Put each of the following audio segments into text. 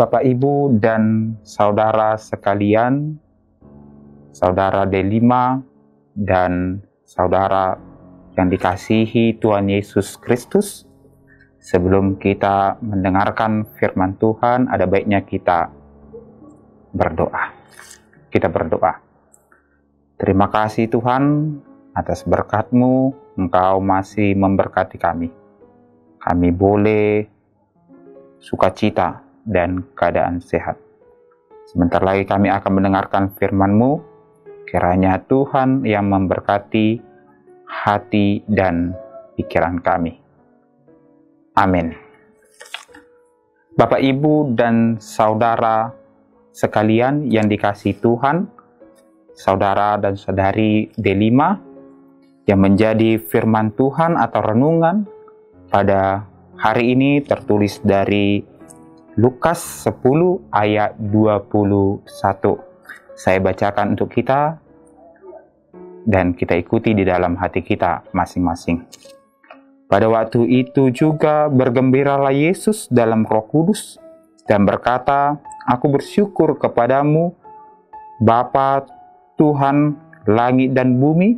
Bapak, Ibu, dan saudara sekalian, saudara Delima dan saudara yang dikasihi Tuhan Yesus Kristus, sebelum kita mendengarkan firman Tuhan, ada baiknya kita berdoa. Kita berdoa. Terima kasih Tuhan atas berkat-Mu, Engkau masih memberkati kami. Kami boleh sukacita dan keadaan sehat. Sebentar lagi kami akan mendengarkan firman-Mu. Kiranya Tuhan yang memberkati hati dan pikiran kami. Amin. Bapak, Ibu, dan saudara sekalian yang dikasihi Tuhan, saudara dan saudari Delima, yang menjadi firman Tuhan atau renungan pada hari ini tertulis dari Lukas 10 ayat 21. Saya bacakan untuk kita dan kita ikuti di dalam hati kita masing-masing. Pada waktu itu juga bergembiralah Yesus dalam Roh Kudus dan berkata, "Aku bersyukur kepadamu, Bapa Tuhan langit dan bumi,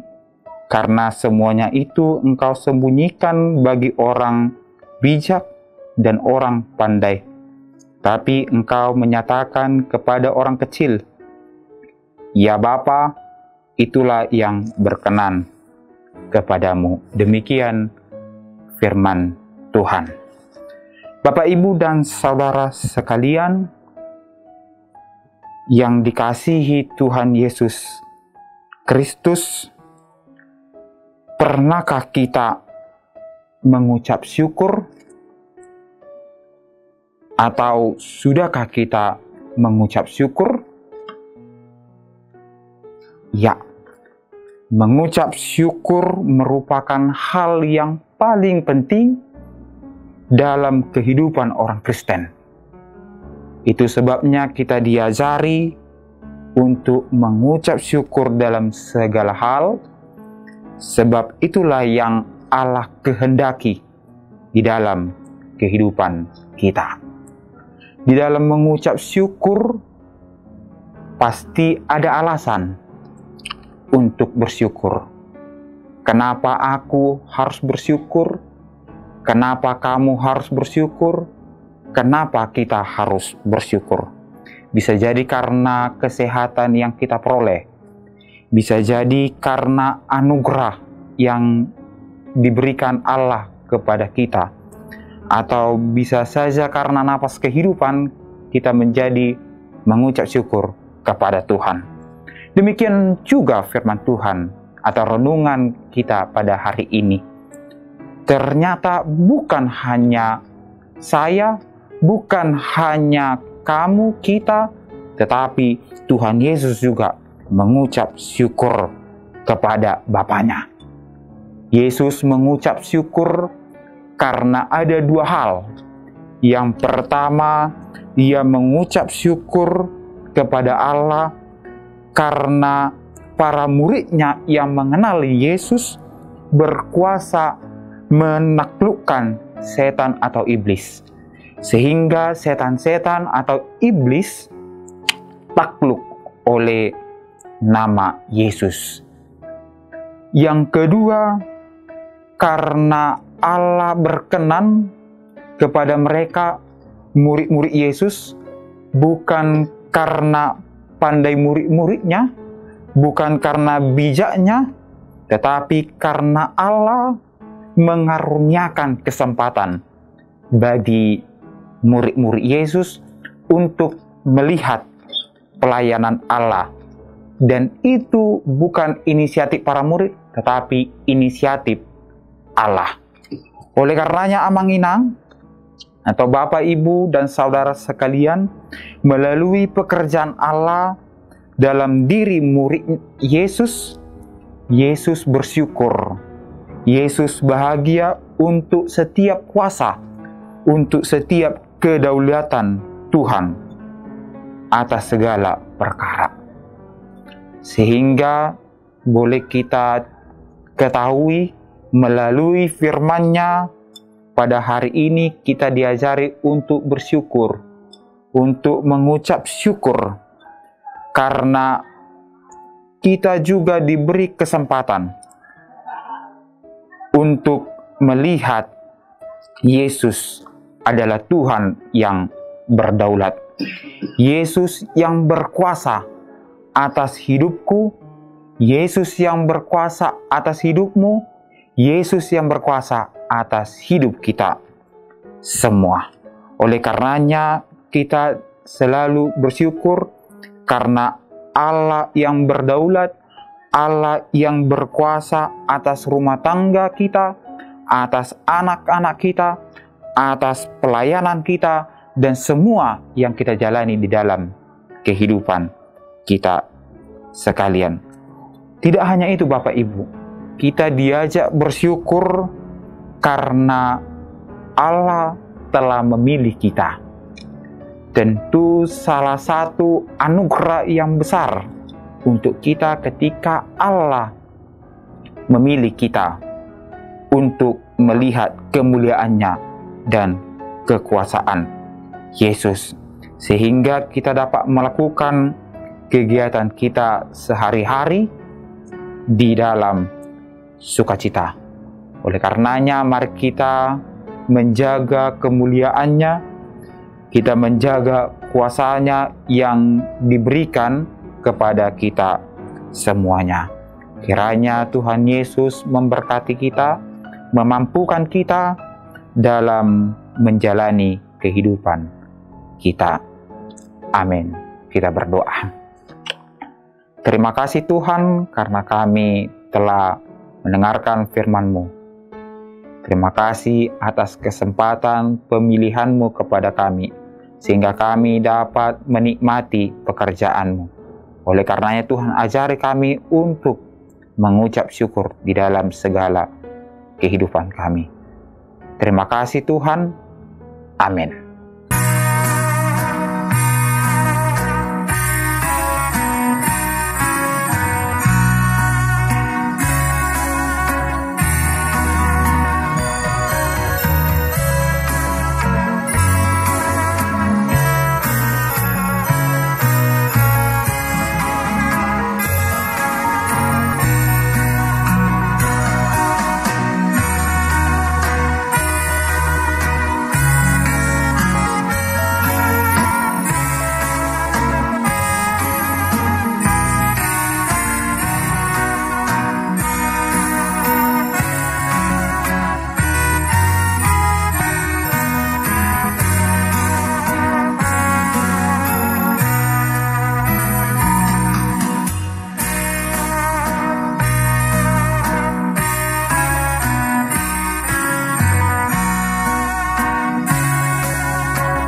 karena semuanya itu Engkau sembunyikan bagi orang bijak dan orang pandai. Tapi Engkau menyatakan kepada orang kecil. Ya Bapa, itulah yang berkenan kepadamu." Demikian firman Tuhan. Bapak, Ibu, dan saudara sekalian yang dikasihi Tuhan Yesus Kristus, pernahkah kita mengucap syukur? Atau sudahkah kita mengucap syukur? Ya, mengucap syukur merupakan hal yang paling penting dalam kehidupan orang Kristen. Itu sebabnya kita diajari untuk mengucap syukur dalam segala hal, sebab itulah yang Allah kehendaki di dalam kehidupan kita. Di dalam mengucap syukur, pasti ada alasan untuk bersyukur. Kenapa aku harus bersyukur? Kenapa kamu harus bersyukur? Kenapa kita harus bersyukur? Bisa jadi karena kesehatan yang kita peroleh. Bisa jadi karena anugerah yang diberikan Allah kepada kita. Atau bisa saja karena nafas kehidupan kita menjadi mengucap syukur kepada Tuhan. Demikian juga firman Tuhan atau renungan kita pada hari ini. Ternyata bukan hanya saya, bukan hanya kamu, kita, tetapi Tuhan Yesus juga mengucap syukur kepada Bapanya. Yesus mengucap syukur karena ada dua hal. Yang pertama, Dia mengucap syukur kepada Allah karena para murid-Nya yang mengenal Yesus berkuasa menaklukkan setan atau iblis. Sehingga setan-setan atau iblis takluk oleh nama Yesus. Yang kedua, karena Allah berkenan kepada mereka, murid-murid Yesus, bukan karena pandai murid-muridnya, bukan karena bijaknya, tetapi karena Allah mengaruniakan kesempatan bagi murid-murid Yesus untuk melihat pelayanan Allah. Dan itu bukan inisiatif para murid, tetapi inisiatif Allah. Oleh karenanya amang-inang atau Bapak, Ibu, dan saudara sekalian, melalui pekerjaan Allah dalam diri murid Yesus, Yesus bersyukur. Yesus bahagia untuk setiap kuasa, untuk setiap kedaulatan Tuhan atas segala perkara. Sehingga boleh kita ketahui melalui firman-Nya pada hari ini kita diajari untuk bersyukur. untuk mengucap syukur karena kita juga diberi kesempatan untuk melihat Yesus adalah Tuhan yang berdaulat. Yesus yang berkuasa atas hidupku, Yesus yang berkuasa atas hidupmu, Yesus yang berkuasa atas hidup kita semua. Oleh karenanya kita selalu bersyukur karena Allah yang berdaulat, Allah yang berkuasa atas rumah tangga kita, atas anak-anak kita, atas pelayanan kita, dan semua yang kita jalani di dalam kehidupan kita sekalian. Tidak hanya itu Bapak Ibu, kita diajak bersyukur karena Allah telah memilih kita. Tentu salah satu anugerah yang besar untuk kita ketika Allah memilih kita untuk melihat kemuliaannya dan kekuasaan Yesus, sehingga kita dapat melakukan kegiatan kita sehari-hari di dalam sukacita. Oleh karenanya mari kita menjaga kemuliaannya, kita menjaga kuasanya yang diberikan kepada kita semuanya. Kiranya Tuhan Yesus memberkati kita, memampukan kita dalam menjalani kehidupan kita. Amin. Kita berdoa. Terima kasih Tuhan karena kami telah mendengarkan firman-Mu. Terima kasih atas kesempatan pemilihan-Mu kepada kami, sehingga kami dapat menikmati pekerjaan-Mu. Oleh karenanya Tuhan, ajari kami untuk mengucap syukur di dalam segala kehidupan kami. Terima kasih Tuhan. Amin.